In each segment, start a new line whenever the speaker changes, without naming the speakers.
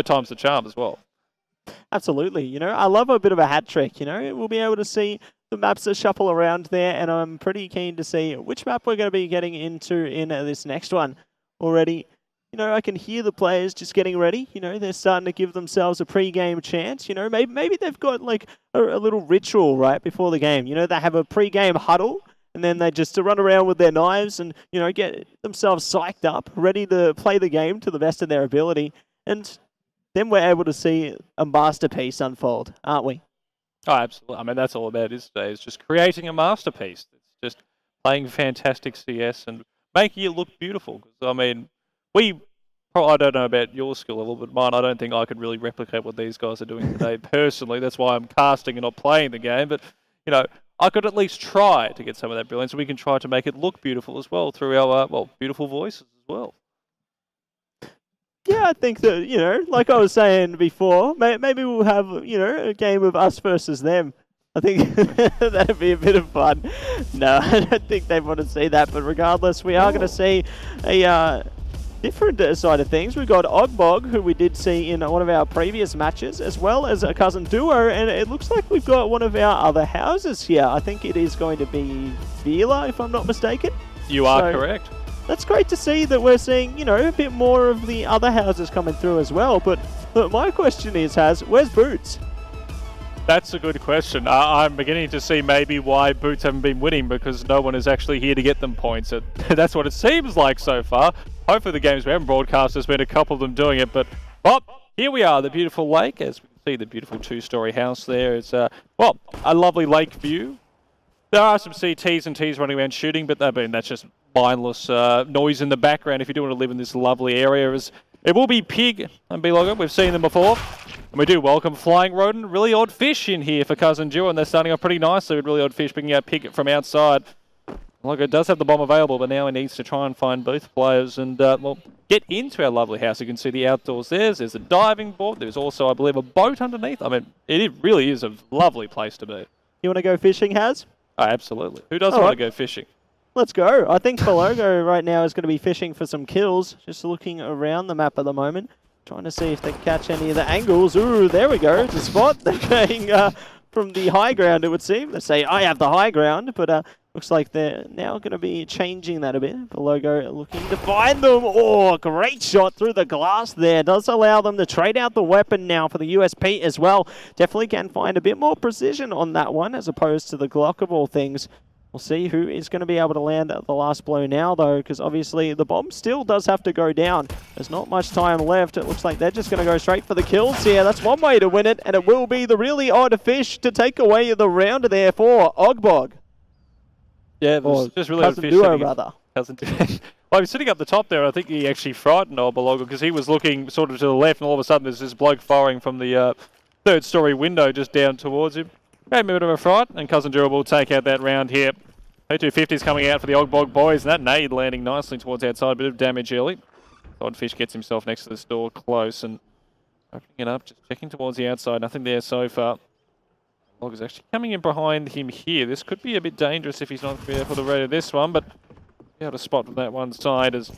times the charm as well.
Absolutely. You know, I love a bit of a hat trick. You know, we'll be able to see the maps that shuffle around there, and I'm pretty keen to see which map we're going to be getting into in this next one already. You know, I can hear the players just getting ready. You know, they're starting to give themselves a pre-game chance. You know, maybe they've got like a little ritual right before the game. You know, they have a pre-game huddle, and then they just run around with their knives and, you know, get themselves psyched up, ready to play the game to the best of their ability. And then we're able to see a masterpiece unfold, aren't we?
Oh, absolutely. I mean, that's all about it is today. It's just creating a masterpiece. It's just playing fantastic CS and making it look beautiful. Because I mean, I don't know about your skill level, but mine, I don't think I could really replicate what these guys are doing today personally. That's why I'm casting and not playing the game. But, you know, I could at least try to get some of that brilliance. We can try to make it look beautiful as well through our, beautiful voices as well.
Yeah, I think that, you know, like I was saying before, maybe we'll have, you know, a game of us versus them. I think that'd be a bit of fun. No, I don't think they want to see that. But regardless, we are going to see a different side of things. We've got Ogbog, who we did see in one of our previous matches, as well as a cousin duo. And it looks like we've got one of our other houses here. I think it is going to be Vila, if I'm not mistaken.
You are correct.
That's great to see that we're seeing, you know, a bit more of the other houses coming through as well. But my question is, where's Boots?
That's a good question. I'm beginning to see maybe why Boots haven't been winning, because no one is actually here to get them points. That's what it seems like so far. Hopefully the games we haven't broadcast, there's been a couple of them doing it. But, here we are, the beautiful lake. As we can see, the beautiful two-story house there. It's, a lovely lake view. There are some CTs and Ts running around shooting, but that's just mindless noise in the background if you do want to live in this lovely area. It will be Pig and B-Logo. We've seen them before. And we do welcome FlyingRodent. Really odd fish in here for Cousin Duo, and they're starting off pretty nicely with really odd fish, picking out Pig from outside. Logo does have the bomb available, but now he needs to try and find both players and, get into our lovely house. You can see the outdoors there. There's a diving board. There's also, I believe, a boat underneath. I mean, it really is a lovely place to be.
You want to go fishing, Haz?
Oh, absolutely. Who doesn't want to go fishing?
Let's go. I think Belogo right now is going to be fishing for some kills. Just looking around the map at the moment. Trying to see if they can catch any of the angles. Ooh, there we go. It's a spot. They're going from the high ground, it would seem. They say, I have the high ground. But looks like they're now going to be changing that a bit. Belogo looking to find them. Oh, great shot through the glass there. Does allow them to trade out the weapon now for the USP as well. Definitely can find a bit more precision on that one as opposed to the Glock of all things. We'll see who is going to be able to land the last blow now, though, because obviously the bomb still does have to go down. There's not much time left. It looks like they're just going to go straight for the kills here. That's one way to win it, and it will be the really odd fish to take away the round there for Ogbog.
Yeah, it was just really
Cousin Duo, rather.
Cousin Duo. Well, he was sitting up the top there. I think he actually frightened Belogo because he was looking sort of to the left, and all of a sudden there's this bloke firing from the third-story window just down towards him. Gave him a bit of a fright, and Cousin Duo will take out that round here. P250's coming out for the Ogbog boys, and that nade landing nicely towards outside. A bit of damage early. Oddfish gets himself next to this door close and opening it up, just checking towards the outside. Nothing there so far. Log is actually coming in behind him here. This could be a bit dangerous if he's not going to be able to read this one, but be able to spot from that one side as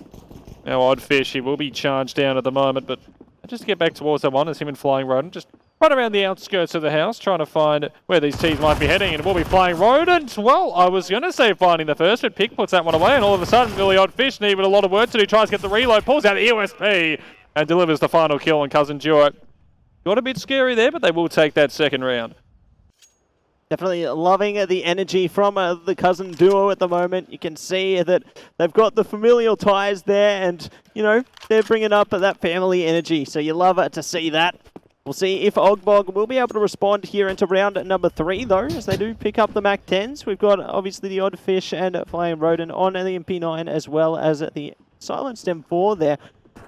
now Oddfish. He will be charged down at the moment, but just to get back towards that one, as him and FlyingRodent just run around the outskirts of the house, trying to find where these teams might be heading, and it will be FlyingRodent. Well, I was going to say finding the first, but Pick puts that one away, and all of a sudden, really Oddfish needed a lot of work to do, tries to get the reload, pulls out the USP, and delivers the final kill on Cousin Duo. Got a bit scary there, but they will take that second round.
Definitely loving the energy from the Cousin Duo at the moment. You can see that they've got the familial ties there, and, you know, they're bringing up that family energy, so you love it to see that. We'll see if Ogbog will be able to respond here into round number 3, though, as they do pick up the MAC-10s. We've got, obviously, the Oddfish and FlyingRodent on the MP9, as well as the Silenced M4 there.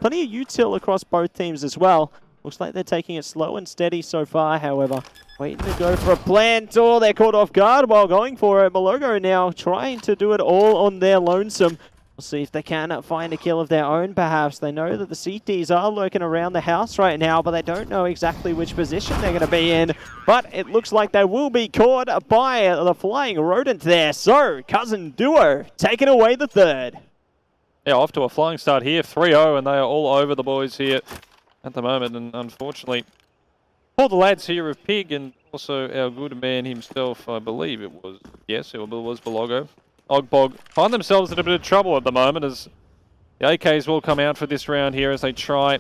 Plenty of util across both teams as well. Looks like they're taking it slow and steady so far, however. Waiting to go for a plant. Oh, they're caught off guard while going for it. Belogo now trying to do it all on their lonesome. We'll see if they can find a kill of their own, perhaps. They know that the CTs are lurking around the house right now, but they don't know exactly which position they're going to be in. But it looks like they will be caught by the FlyingRodent there. So, Cousin Duo taking away the third.
Yeah, off to a flying start here, 3-0, and they are all over the boys here. at the moment, and unfortunately, for the lads here of Pig and also our good man himself, I believe it was, yes, it was Belogo, Ogbog, find themselves in a bit of trouble at the moment as the AKs will come out for this round here as they try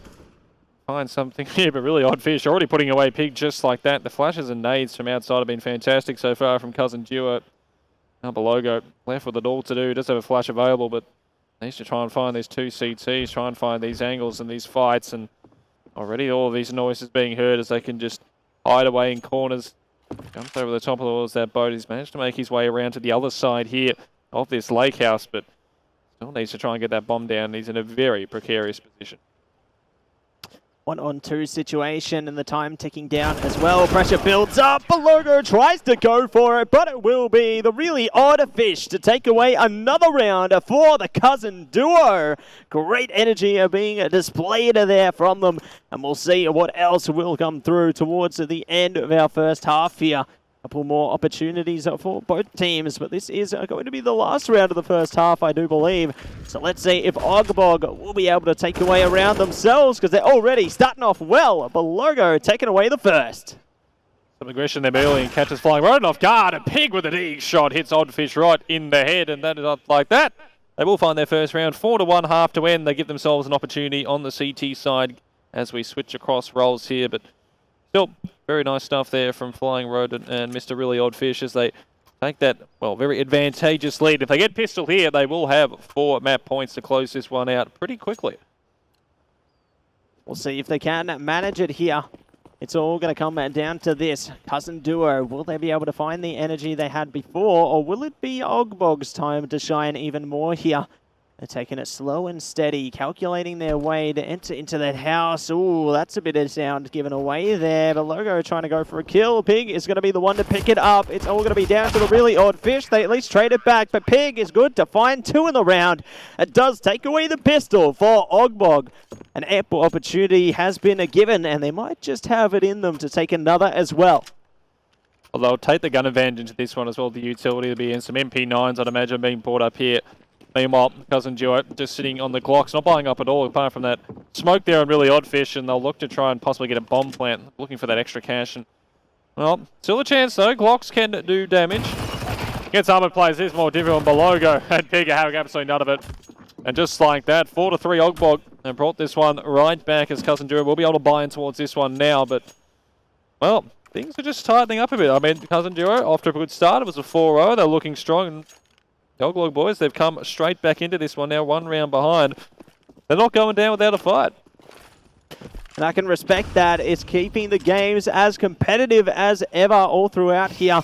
find something here, but really odd fish. Already putting away Pig just like that. The flashes and nades from outside have been fantastic so far from Cousin Duo. Now Belogo left with it all to do. Does have a flash available, but needs to try and find these two CTs, try and find these angles and these fights, and already all of these noises being heard as they can just hide away in corners. Jumps over the top of all that boat. He's managed to make his way around to the other side here of this lake house, but still needs to try and get that bomb down. He's in a very precarious position.
1-on-2 situation and the time ticking down as well. Pressure builds up. Belogo tries to go for it, but it will be the really odd fish to take away another round for the Cousin Duo. Great energy being displayed there from them, and we'll see what else will come through towards the end of our first half here. A couple more opportunities for both teams, but this is going to be the last round of the first half, I do believe. So let's see if Ogbog will be able to take away a round themselves, because they're already starting off well. Belogo taking away the first.
Some aggression there early and catches FlyingRodent off guard. A Pig with a dig shot hits Oddfish right in the head, and that is not like that. They will find their first round. 4-1 half to end. They give themselves an opportunity on the CT side as we switch across roles here, but still, very nice stuff there from FlyingRodent and Mr. Really Odd Fish as they take that, well, very advantageous lead. If they get pistol here, they will have 4 map points to close this one out pretty quickly.
We'll see if they can manage it here. It's all going to come down to this. Cousin Duo, will they be able to find the energy they had before, or will it be Ogbog's time to shine even more here? They're taking it slow and steady, calculating their way to enter into that house. Ooh, that's a bit of sound given away there. Belogo trying to go for a kill. Pig is going to be the one to pick it up. It's all going to be down to the really odd fish. They at least trade it back, but Pig is good to find 2 in the round. It does take away the pistol for Ogbog. An ample opportunity has been given, and they might just have it in them to take another as well.
Well, they'll take the gun advantage into this one as well. The utility will be in some MP9s, I'd imagine, being brought up here. Meanwhile, Cousin Duo just sitting on the Glocks, not buying up at all, apart from that smoke there and really odd fish, and they'll look to try and possibly get a bomb plant, looking for that extra cash. And, well, still a chance though. Glocks can do damage. Against armored players, it's more difficult. Belogo and Pig are having absolutely none of it. And just like that, 4-3 Ogbog, and brought this one right back as Cousin Duo will be able to buy in towards this one now, but, well, things are just tightening up a bit. I mean, Cousin Duo, after a good start, it was a 4-0. They're looking strong. And the Ogbog boys, they've come straight back into this one now, 1 round behind. They're not going down without a fight.
And I can respect that. It's keeping the games as competitive as ever all throughout here.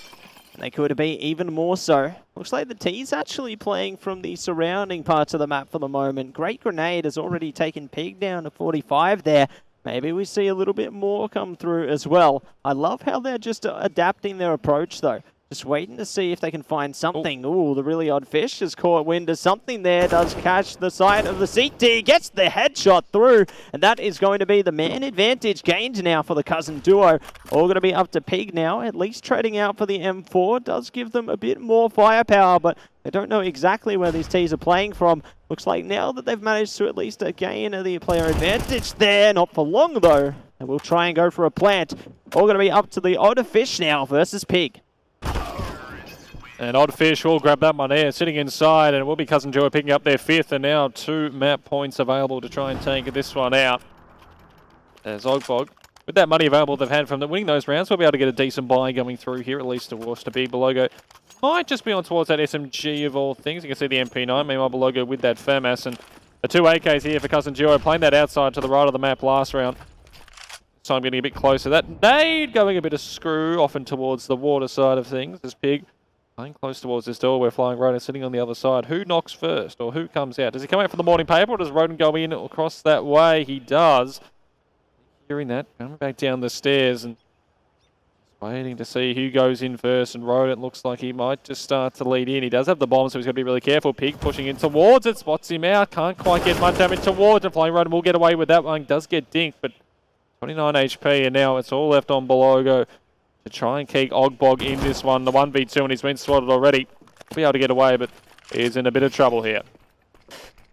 And they could be even more so. Looks like the T's actually playing from the surrounding parts of the map for the moment. Great Grenade has already taken Pig down to 45 there. Maybe we see a little bit more come through as well. I love how they're just adapting their approach though. Just waiting to see if they can find something. Ooh, the really odd fish has caught wind of something there. Does catch the side of the CT. Gets the headshot through. And that is going to be the man advantage gained now for the Cousin Duo. All going to be up to Pig now. At least trading out for the M4. Does give them a bit more firepower. But they don't know exactly where these T's are playing from. Looks like now that they've managed to at least gain the player advantage there. Not for long though. And we'll try and go for a plant. All going to be up to the odd fish now versus Pig.
And Oddfish will grab that one there, sitting inside, and it will be Cousin Duo picking up their 5th, and now 2 map points available to try and take this one out. As Ogbog, with that money available they've had from winning those rounds, we'll be able to get a decent buy going through here, at least towards to be Belogo. Might just be on towards that SMG of all things. You can see the MP9, meanwhile Belogo with that FAMAS, and the 2 AKs here for Cousin Duo, playing that outside to the right of the map last round. So I'm getting a bit closer. That nade going a bit of screw off and towards the water side of things as Pig playing close towards this door where FlyingRodent is sitting on the other side. Who knocks first or who comes out? Does he come out for the morning paper or does Rodent go in across that way? He does. Hearing that, coming back down the stairs and waiting to see who goes in first, and Rodent looks like he might just start to lead in. He does have the bomb, so he's got to be really careful. Pig pushing in towards it, spots him out, can't quite get much damage towards it. FlyingRodent will get away with that one, does get dinked, but 29 HP, and now it's all left on Belogo to try and keep Ogbog in this one. The 1v2, and he's been spotted already. He'll be able to get away, but he is in a bit of trouble here.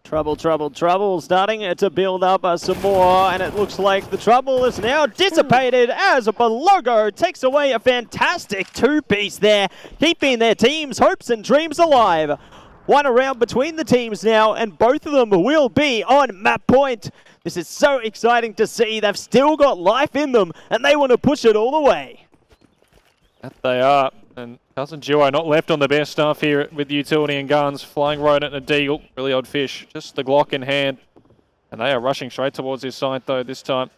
Trouble, trouble, trouble, starting to build up some more, and it looks like the trouble is now dissipated as Belogo takes away a fantastic two-piece there, keeping their team's hopes and dreams alive. One around between the teams now, and both of them will be on map point. This is so exciting to see. They've still got life in them, and they want to push it all the way.
That they are. And Cousin Duo not left on the best stuff here with utility and guns. FlyingRodent and a Deagle. Really odd fish. Just the Glock in hand. And they are rushing straight towards this site though this time.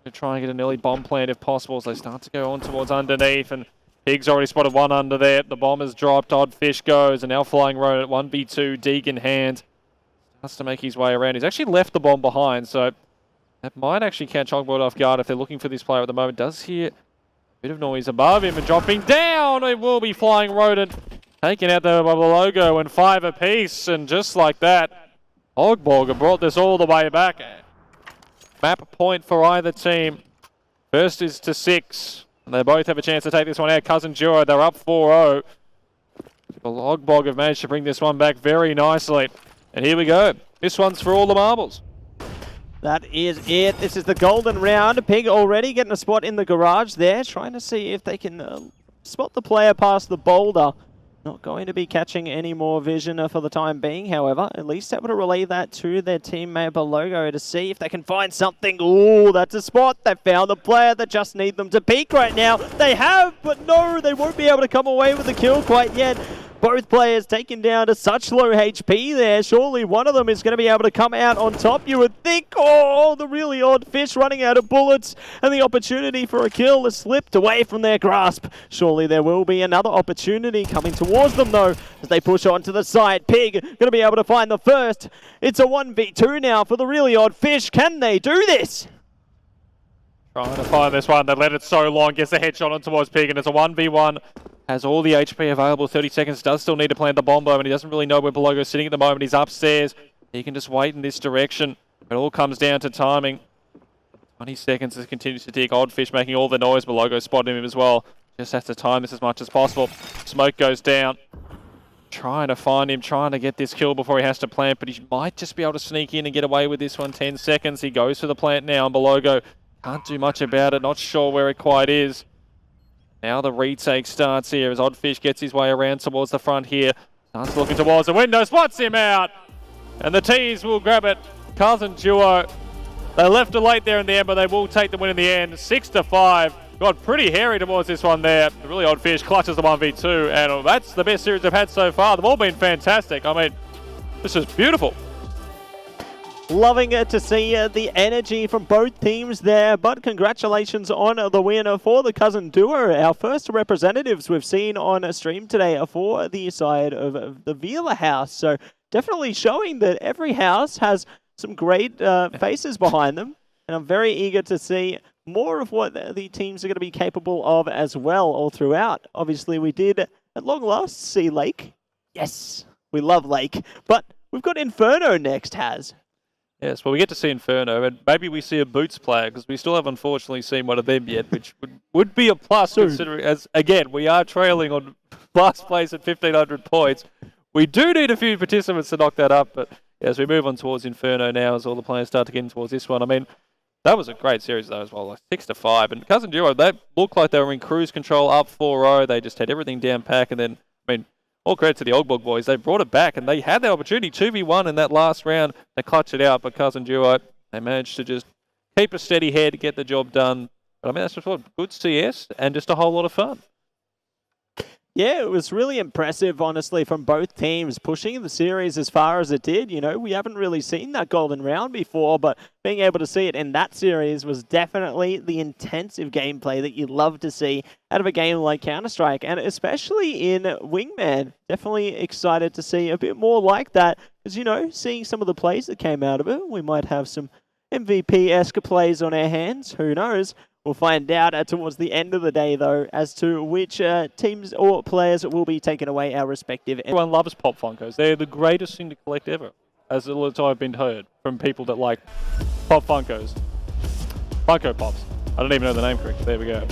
To try and get an early bomb plant if possible as they start to go on towards underneath. And Pig's already spotted one under there. The bomb has dropped. Odd fish goes. And now FlyingRodent 1v2. Deagle in hand. Starts to make his way around. He's actually left the bomb behind. So that might actually catch Ogboard off guard if they're looking for this player at the moment. Does hear bit of noise above him and dropping down. It will be FlyingRodent taking out the logo and 5 apiece. And just like that, Ogborger brought this all the way back. Map point for either team. First is to 6. And they both have a chance to take this one out. Cousin Duo, they're up 4-0. Ogborger have managed to bring this one back very nicely. And here we go. This one's for all the marbles.
That is it. This is the golden round. Pig already getting a spot in the garage there, trying to see if they can spot the player past the boulder. Not going to be catching any more vision for the time being, however. At least able to relay that to their teammate Belogo to see if they can find something. Oh, that's a spot. They found the player that just need them to peek right now. They have, but no, they won't be able to come away with the kill quite yet. Both players taken down to such low HP there. Surely one of them is going to be able to come out on top, you would think. Oh, the really odd fish running out of bullets. And the opportunity for a kill has slipped away from their grasp. Surely there will be another opportunity coming towards them, though, as they push on to the side. Pig going to be able to find the first. It's a 1v2 now for the really odd fish. Can they do this?
Trying to find this one. They let it so long. Gets a headshot on towards Pig, and it's a 1v1. Has all the HP available. 30 seconds. Does still need to plant the bomb bomb, and he doesn't really know where Belogo's sitting at the moment. He's upstairs. He can just wait in this direction. It all comes down to timing. 20 seconds as he continues to dig. Oddfish making all the noise. Belogo spotting him as well. Just has to time this as much as possible. Smoke goes down. Trying to find him. Trying to get this kill before he has to plant, but he might just be able to sneak in and get away with this one. 10 seconds. He goes for the plant now, and Belogo can't do much about it. Not sure where it quite is. Now the retake starts here as Oddfish gets his way around towards the front here. Starts looking towards the window, spots him out! And the T's will grab it. Cousin Duo. They left it late there in the end, but they will take the win in the end. 6-5. Got pretty hairy towards this one there. The really Oddfish clutches the 1v2, and that's the best series they've had so far. They've all been fantastic. I mean, this is beautiful.
Loving to see the energy from both teams there, but congratulations on the win for the Cousin Duo. Our first representatives we've seen on a stream today are for the side of the Vila house, so definitely showing that every house has some great faces behind them, and I'm very eager to see more of what the teams are going to be capable of as well all throughout. Obviously, we did at long last see Lake. Yes, we love Lake, but we've got Inferno next, Has.
Yes, well, we get to see Inferno, and maybe we see a Boots player, because we still haven't unfortunately seen one of them yet, which would be a plus, considering, as again, we are trailing on last place at 1,500 points. We do need a few participants to knock that up, but as we move on towards Inferno now, as all the players start to get in towards this one, I mean, that was a great series, though, as well, like 6-5. And Cousin Duo, they looked like they were in cruise control, up 4-0. They just had everything down pack, and then, I mean, all credit to the Ogbog boys. They brought it back, and they had the opportunity, 2v1 in that last round. They clutched it out, but Cousin Duo, they managed to just keep a steady head, get the job done. But I mean, that's just what good CS and just a whole lot of fun.
Yeah, it was really impressive, honestly, from both teams, pushing the series as far as it did. You know, we haven't really seen that golden round before, but being able to see it in that series was definitely the intensive gameplay that you love to see out of a game like Counter-Strike, and especially in Wingman. Definitely excited to see a bit more like that, because, you know, seeing some of the plays that came out of it, we might have some MVP-esque plays on our hands, who knows? We'll find out towards the end of the day, though, as to which teams or players will be taking away our respective...
Everyone loves Pop Funkos. They're the greatest thing to collect ever, as a lot I've been heard from people that like Pop Funkos. Funko Pops. I don't even know the name correctly. There we go.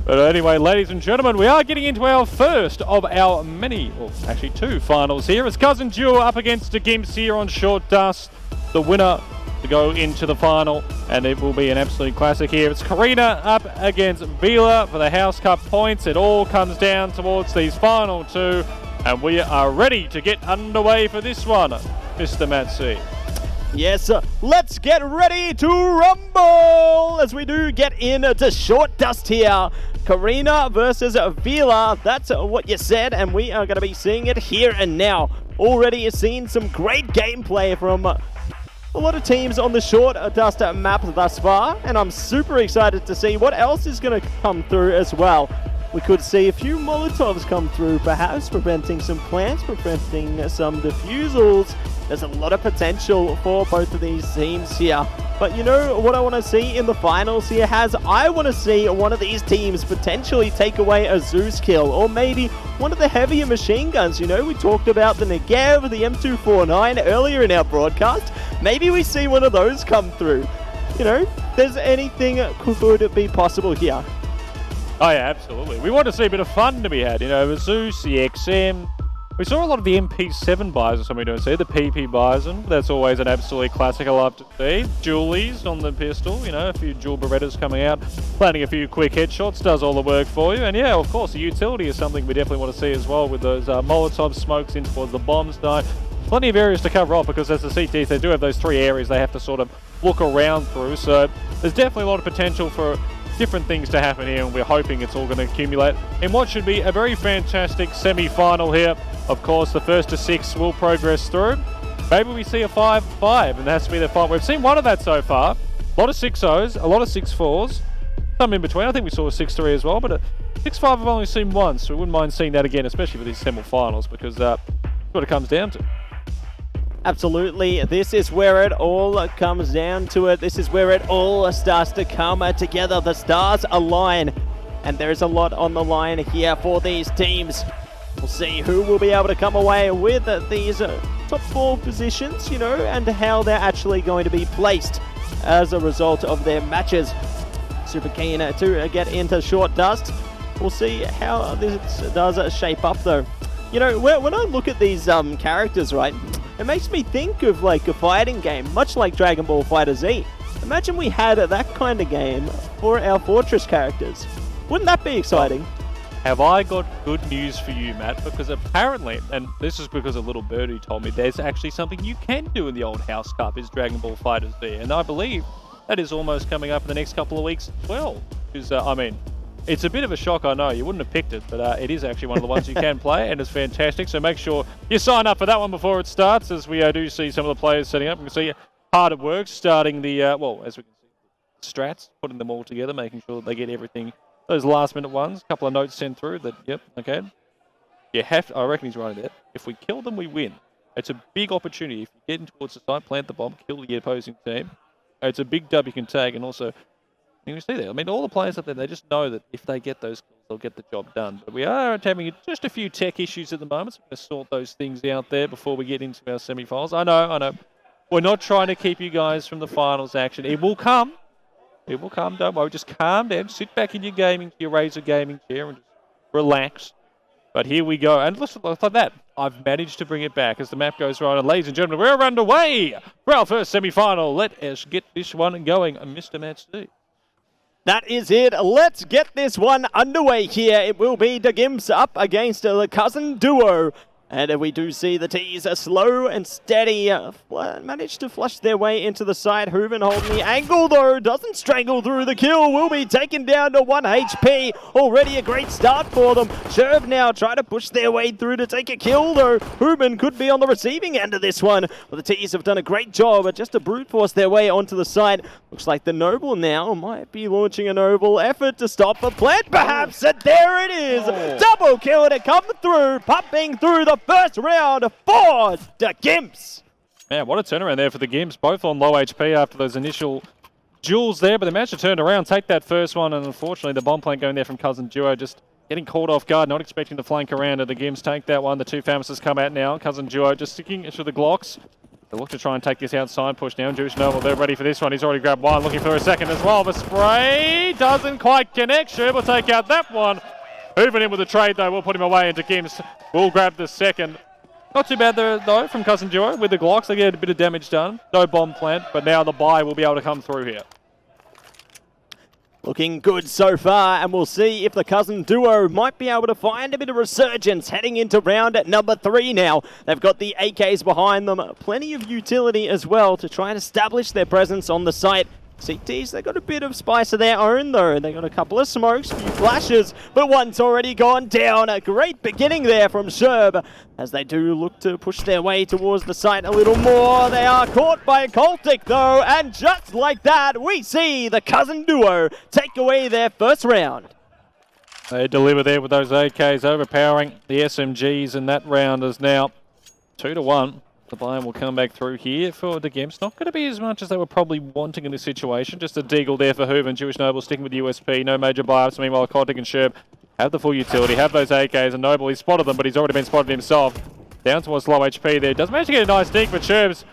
But anyway, ladies and gentlemen, we are getting into our first of our many, well, actually two finals here. It's Cousin Duo up against the Gimps here on Short Dust. The winner to go into the final, and it will be an absolute classic here. It's Karina up against Vila for the House Cup points. It all comes down towards these final two, and we are ready to get underway for this one, Mr. Matt C.
Yes, let's get ready to rumble as we do get into Short Dust here. Karina versus Vila, that's what you said, and we are going to be seeing it here and now. Already seen some great gameplay from a lot of teams on the Short Dust map thus far, and I'm super excited to see what else is going to come through as well. We could see a few Molotovs come through, perhaps preventing some plants, preventing some defusals. There's a lot of potential for both of these teams here. But you know what I want to see in the finals here, I want to see one of these teams potentially take away a Zeus kill, or maybe one of the heavier machine guns. You know, we talked about the Negev, the M249 earlier in our broadcast. Maybe we see one of those come through. You know, there's anything could be possible here.
Oh yeah, absolutely. We want to see a bit of fun to be had. You know, the Zeus, the XM. We saw a lot of the MP7 buys or something, don't see. The PP Bison. That's always an absolutely classic I love to see. Julies on the pistol. You know, a few dual Berettas coming out. Planting a few quick headshots does all the work for you. And yeah, of course, the utility is something we definitely want to see as well, with those Molotov smokes in towards the bomb site. Plenty of areas to cover off, because as the CTs, they do have those three areas they have to sort of look around through. So there's definitely a lot of potential for different things to happen here, and we're hoping it's all going to accumulate in what should be a very fantastic semi-final here. Of course, the first to 6 will progress through. Maybe we see a 5-5, and that has to be the fight. We've seen one of that so far. A lot of 6-0s, a lot of 6-4s, some in between. I think we saw a 6-3 as well, but a 6-5 I've only seen once, so we wouldn't mind seeing that again, especially for these semi-finals, because that's what it comes down to.
Absolutely, this is where it all comes down to it. This is where it all starts to come together. The stars align, and there's a lot on the line here for these teams. We'll see who will be able to come away with these top 4 positions, you know, and how they're actually going to be placed as a result of their matches. Super keen to get into Short Dust. We'll see how this does shape up, though. You know, when I look at these characters, right, it makes me think of like a fighting game, much like Dragon Ball FighterZ. Imagine we had that kind of game for our Fortress characters. Wouldn't that be exciting?
Have I got good news for you, Matt? Because apparently, and this is because a little birdie told me, there's actually something you can do in the old House Cup is Dragon Ball FighterZ, and I believe that is almost coming up in the next couple of weeks as well. Because, I mean, it's a bit of a shock, I know. You wouldn't have picked it, but it is actually one of the ones you can play, and it's fantastic. So make sure you sign up for that one before it starts, as we do see some of the players setting up. We can see hard at work, starting the, well, as we can see, strats, putting them all together, making sure that they get everything. Those last-minute ones, a couple of notes sent through that, yep, okay. You have to, I reckon he's right there. If we kill them, we win. It's a big opportunity. If you get in towards the side, plant the bomb, kill the opposing team. It's a big dub you can take, and also, you can see there. I mean, all the players up there, they just know that if they get those kills, they'll get the job done. But we are having just a few tech issues at the moment, so we're going to sort those things out there before we get into our semi-finals. I know. We're not trying to keep you guys from the finals action. It will come. It will come. Don't worry. Just calm down. Sit back in your Razer gaming chair and just relax. But here we go. And listen, like that, I've managed to bring it back as the map goes right. And ladies and gentlemen, we're underway for our first semi-final. Let us get this one going. Mr. Matt C.
That is it. Let's get this one underway here. It will be the Gimps up against the Cousin Duo. And we do see the T's slow and steady manage to flush their way into the side. Hooven holding the angle, though, doesn't strangle through. The kill will be taken down to 1 HP. Already a great start for them. Sherv now try to push their way through to take a kill, though. Hooven could be on the receiving end of this one. But the T's have done a great job at just to brute force their way onto the side. Looks like the Noble now might be launching a Noble effort to stop a plant, perhaps. And there it is. Double kill to come through, popping through the first round for the Gimps.
Man, what a turnaround there for the Gimps, both on low HP after those initial duels there, but they managed to turn around, take that first one, and unfortunately the bomb plant going there from Cousin Duo just getting caught off guard, not expecting to flank around, and the Gimps take that one. The two Famouses come out now. Cousin Duo just sticking to the Glocks. They look to try and take this outside push now. Jewish Noble, they're ready for this one. He's already grabbed one, looking for a second as well. The spray doesn't quite connect. Sherb will take out that one. Moving in with the trade though, we'll put him away into Gims. We'll grab the second. Not too bad there though from Cousin Duo with the Glocks. They get a bit of damage done. No bomb plant, but now the buy will be able to come through here.
Looking good so far, and we'll see if the Cousin Duo might be able to find a bit of resurgence heading into round at number 3 now. They've got the AKs behind them, plenty of utility as well to try and establish their presence on the site. CTs, they got a bit of spice of their own though. They got a couple of smokes, a few flashes, but one's already gone down. A great beginning there from Sherb as they do look to push their way towards the site a little more. They are caught by Cultic though, and just like that, we see the Cousin Duo take away their first round.
They deliver there with those AKs, overpowering the SMGs, and that round is now 2-1. The buy will come back through here for the Gimps. Not going to be as much as they were probably wanting in this situation. Just a deagle there for Hooven. Jewish Noble sticking with the USP. No major buy-ups. Meanwhile, Kotick and Sherb have the full utility, have those AKs, and Noble, he spotted them, but he's already been spotted himself. Down towards low HP there. Does manage to get a nice dink, but Sherb's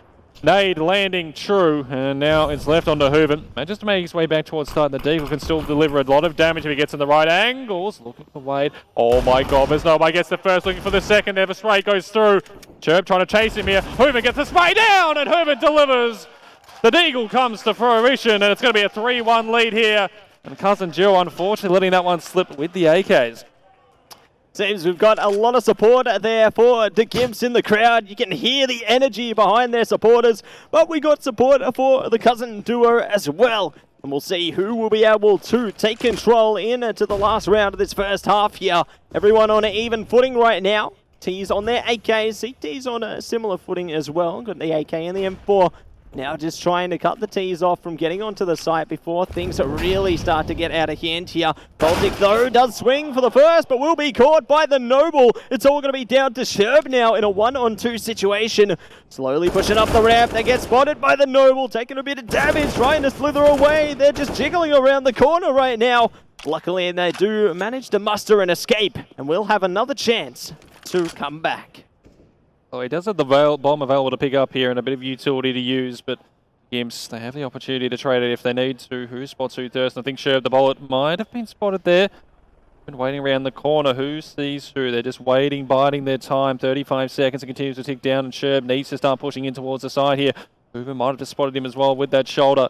nade landing true, and now it's left onto Hooven. Manages to make his way back towards start. The deagle can still deliver a lot of damage if he gets in the right angles. Looking for Wade. Oh my god, there's nobody gets the first, looking for the second. There, the spray goes through. Sherb trying to chase him here. Hooven gets the spray down, and Hooven delivers. The deagle comes to fruition, and it's going to be a 3-1 lead here. And Cousin Jill, unfortunately, letting that one slip with the AKs.
Seems we've got a lot of support there for the Gimps in the crowd. You can hear the energy behind their supporters, but we got support for the Cousin Duo as well. And we'll see who will be able to take control into the last round of this first half here. Everyone on an even footing right now. T's on their AKs, CT's on a similar footing as well. Got the AK and the M4. Now just trying to cut the T's off from getting onto the site before things really start to get out of hand here. Baltic though does swing for the first, but will be caught by the Noble. It's all going to be down to Sherb now in a 1-on-2 situation. Slowly pushing up the ramp. They get spotted by the Noble, taking a bit of damage, trying to slither away. They're just jiggling around the corner right now. Luckily, they do manage to muster an escape, and we'll have another chance to come back.
Oh, he does have the bomb available to pick up here and a bit of utility to use, but Gimps, they have the opportunity to trade it if they need to. Who spots who Thurston? I think Sherb the bullet might have been spotted there. Been waiting around the corner. Who sees who? They're just waiting, biding their time. 35 seconds. It continues to tick down, and Sherb needs to start pushing in towards the side here. Hoover might have just spotted him as well with that shoulder.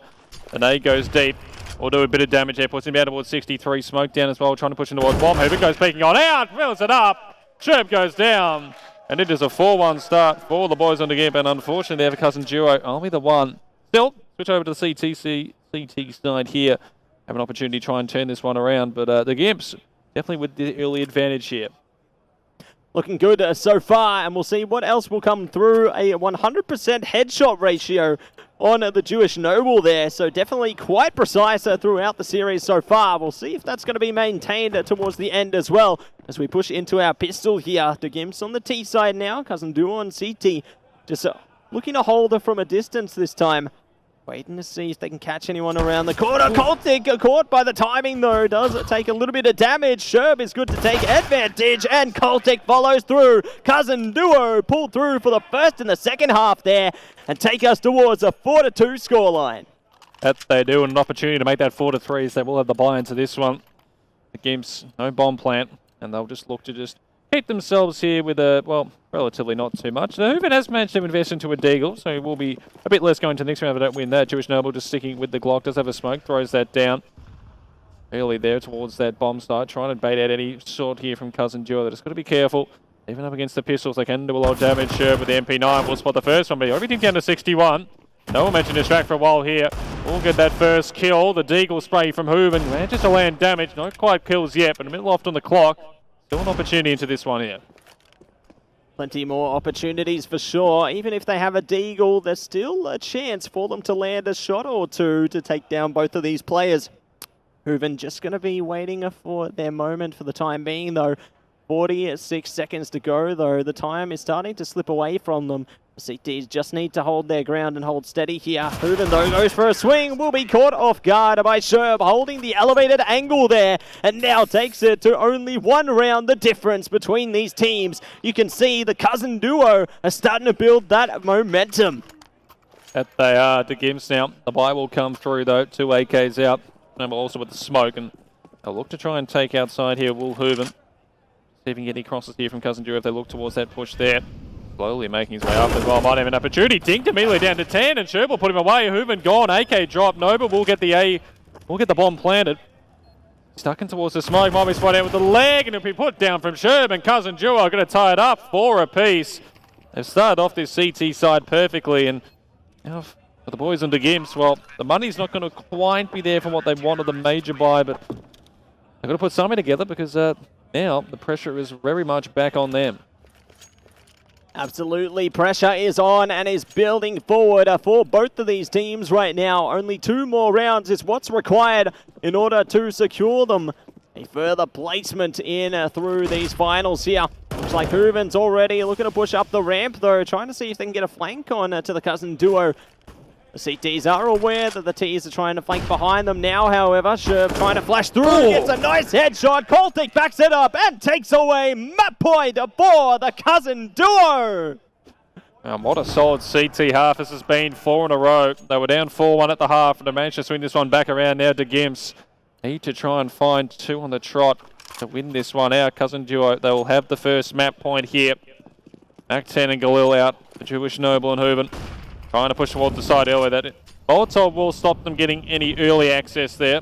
The nade goes deep. Will do a bit of damage there. Puts him down towards 63. Smoke down as well, trying to push in towards bomb. Hoover goes peeking on out. Fills it up. Sherb goes down. And it is a 4-1 start for the boys on the Gimp, and unfortunately they have a Cousin Duo. I'll be the one. Still, switch over to the CT side here. Have an opportunity to try and turn this one around, but the Gimps definitely with the early advantage here.
Looking good so far, and we'll see what else will come through. A 100% headshot ratio on the Jewish Noble there, so definitely quite precise throughout the series so far. We'll see if that's going to be maintained towards the end as well as we push into our pistol here. The Gimps on the T side now, Cousin Duo on CT, just looking to hold her from a distance this time. Waiting to see if they can catch anyone around the corner. Cultic caught by the timing though. Does take a little bit of damage. Sherb is good to take advantage, and Cultic follows through. Cousin Duo pulled through for the first and the second half there and take us towards a 4-2 scoreline.
That they do, and an opportunity to make that 4-3 as they will have the buy into this one. The Gimps, no bomb plant, and they'll just look to just keep themselves here with a, well, relatively not too much. Now, Hooven has managed to invest into a deagle, so it will be a bit less going to the next round if they don't win that. Jewish Noble just sticking with the Glock, does have a smoke, throws that down early there towards that bomb site, trying to bait out any sort here from Cousin Duo. They're just got to be careful. Even up against the pistols, they can do a lot of damage. Sherb with the MP9 will spot the first one, but everything down to 61. No one mentioned his track for a while here. We'll get that first kill. The deagle spray from Hooven manages to land damage. Not quite kills yet, but a minute left on the clock. Still an opportunity into this one here.
Plenty more opportunities for sure. Even if they have a deagle, there's still a chance for them to land a shot or two to take down both of these players. Hooven just going to be waiting for their moment for the time being, though. 46 seconds to go, though. The time is starting to slip away from them. The CTs just need to hold their ground and hold steady here. Hooven, though, goes for a swing. Will be caught off guard by Sherb, holding the elevated angle there, and now takes it to only one round, the difference between these teams. You can see the Cousin Duo are starting to build that momentum.
That they are to Gims now. The buy will come through though. 2 AKs out. And also with the smoke. And they'll look to try and take outside here Woolhooven. See if he can get any crosses here from Cousin Drew if they look towards that push there. Slowly making his way up as well. Might have an opportunity. Dinked immediately down to 10 and Sherb will put him away. Hooven gone. AK drop. Nova will get the bomb planted. Stuck in towards the smoke. Might be spotted out with the leg and it'll be put down from Sherb and Cousin Drew are going to tie it up 4 apiece. They've started off this CT side perfectly and now for the boys under Gims, well, the money's not going to quite be there for what they wanted the major buy, but they've got to put something together because now the pressure is very much back on them.
Absolutely, pressure is on and is building forward for both of these teams right now. Only 2 more rounds is what's required in order to secure them a further placement in through these finals here. Looks like Hooven's already looking to push up the ramp though, trying to see if they can get a flank on to the Cousin duo. The CTs are aware that the Ts are trying to flank behind them now, however. Sherb trying to flash through, gets a nice headshot. Coltic backs it up and takes away map point for the Cousin duo.
What a solid CT half this has been, 4 in a row. They were down 4-1 at the half and they managed to swing this one back around now to Gims. Need to try and find 2 on the trot to win this one out. Cousin duo, they will have the first map point here. Mac 10 and Galil out for Jewish Noble and Hooven. Trying to push towards the side earlier. That Molotov will stop them getting any early access there.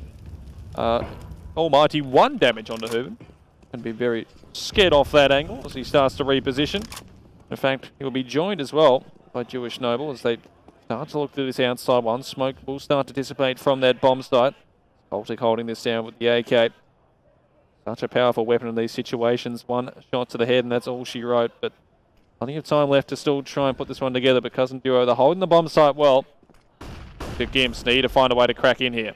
Almighty 1 damage onto Hooven. Going to be very scared off that angle as he starts to reposition. In fact, he will be joined as well by Jewish Noble as they start to look through this outside one. Smoke will start to dissipate from that bomb site. Baltic holding this down with the AK. Such a powerful weapon in these situations. 1 shot to the head and that's all she wrote. But plenty of time left to still try and put this one together. But Cousin duo, they're holding the bomb site well. The Gims need to find a way to crack in here.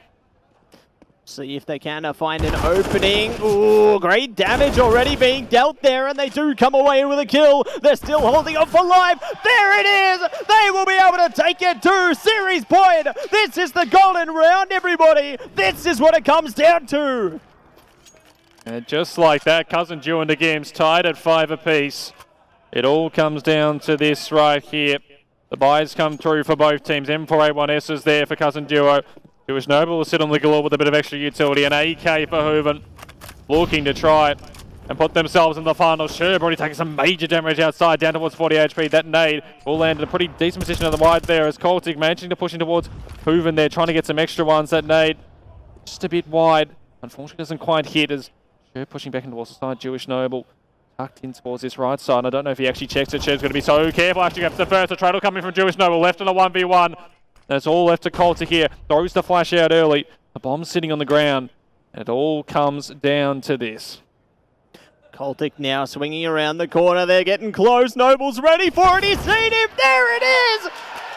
See if they can find an opening. Ooh, great damage already being dealt there, and they do come away with a kill. They're still holding on for life. There it is. They will be able to take it to series point. This is the golden round, everybody. This is what it comes down to.
And just like that, Cousin duo and the Gims tied at 5 apiece. It all comes down to this right here. The buys come through for both teams. M4A1S is there for Cousin duo. Jewish Noble will sit on the Galil with a bit of extra utility. An AK for Hooven. Looking to try and put themselves in the final. Sherb already taking some major damage outside, down towards 40 HP. That nade will land in a pretty decent position on the wide there as Coltic managing to push in towards Hooven there, trying to get some extra ones. That nade just a bit wide. Unfortunately doesn't quite hit as Sherb pushing back in towards the side. Jewish Noble tucked in towards this right side. I don't know if he actually checks it. Sherb's going to be so careful. Actually gets the first. A trade will come in from Jewish Noble. Left on a 1v1. That's all left to Coltic here. Throws the flash out early. The bomb's sitting on the ground. And it all comes down to this.
Coltic now swinging around the corner. They're getting close. Noble's ready for it. He's seen him. There it is.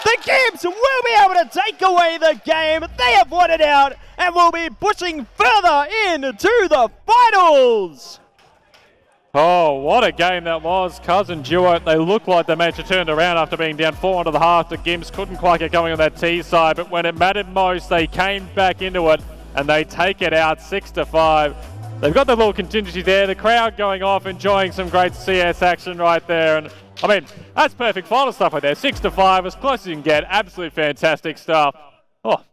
The Gims will be able to take away the game. They have won it out and will be pushing further into the finals.
Oh, what a game that was. Cousin duo, they look like the match had turned around after being down 4 onto the half. The Gims couldn't quite get going on that T side, but when it mattered most, they came back into it and they take it out 6-5. They've got the little contingency there, the crowd going off, enjoying some great CS action right there. And I mean, that's perfect final stuff right there. 6-5, as close as you can get. Absolutely fantastic stuff. Oh,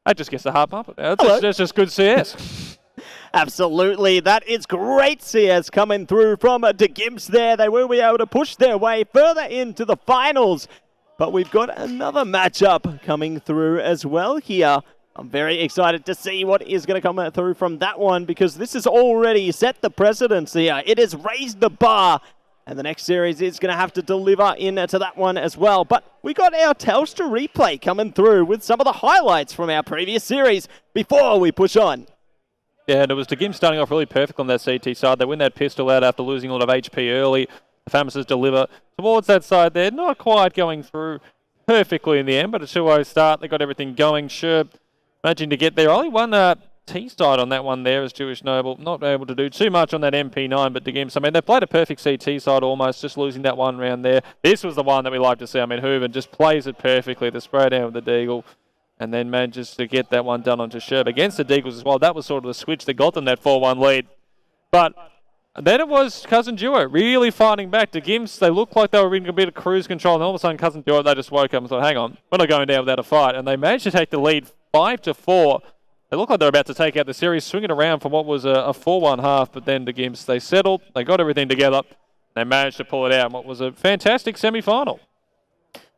that just gets the heart pumping. That's just good CS.
Absolutely, that is great CS coming through from the Gims there. They will be able to push their way further into the finals. But we've got another matchup coming through as well here. I'm very excited to see what is going to come through from that one because this has already set the precedence here. It has raised the bar. And the next series is going to have to deliver into that one as well. But we got our Telstra replay coming through with some of the highlights from our previous series before we push on.
Yeah, and it was the Gims starting off really perfect on that CT side. They win that pistol out after losing a lot of HP early. The Famouses deliver towards that side there. Not quite going through perfectly in the end, but a 2-0 start. They got everything going. Sherb managing to get there. Only one T side on that one there as Jewish Noble. Not able to do too much on that MP9, but the Gims, I mean, they played a perfect CT side almost, just losing that one round there. This was the one that we like to see. I mean, Hooven just plays it perfectly. The spray down with the Deagle. And then manages to get that one done onto Sherb against the Deagles as well. That was sort of the switch that got them that 4-1 lead. But And then it was Cousin Duo really fighting back. The Gimps, they looked like they were in a bit of cruise control, and all of a sudden Cousin Duo, they just woke up and thought, hang on, we're not going down without a fight. And they managed to take the lead 5-4. They looked like they were about to take out the series, swing it around from what was a 4-1 half, but then the Gimps, they settled, they got everything together, they managed to pull it out in what was a fantastic semi-final.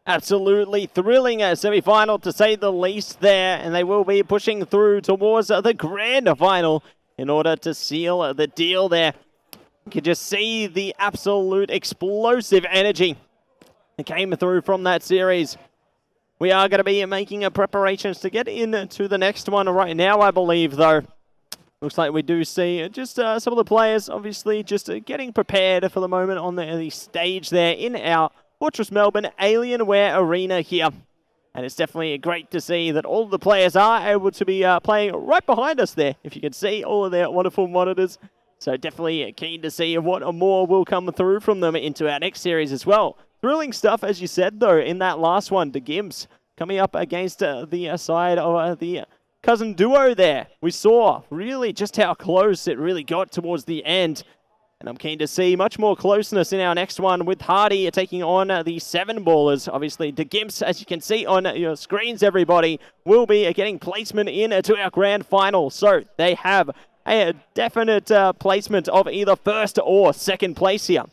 Absolutely thrilling semi-final to say the least there, and they will be pushing through towards the grand final in order to seal the deal there. You can just see the absolute explosive energy that came through from that series. We are going to be making preparations to get into the next one right now, I believe, though. Looks like we do see just some of the players, obviously, just getting prepared for the moment on the stage there in our Fortress Melbourne Alienware Arena here. And it's definitely great to see that all of the players are able to be playing right behind us there, if you can see all of their wonderful monitors. So definitely keen to see what more will come through from them into our next series as well. Thrilling stuff, as you said, though, in that last one. The Gimps coming up against the side of the Cousin Duo there. We saw really just how close it really got towards the end. And I'm keen to see much more closeness in our next one with Hardy taking on the 7-ballers. Obviously, the Gimps, as you can see on your screens, everybody, will be getting placement into our grand final. So they have a definite placement of either first or second place here.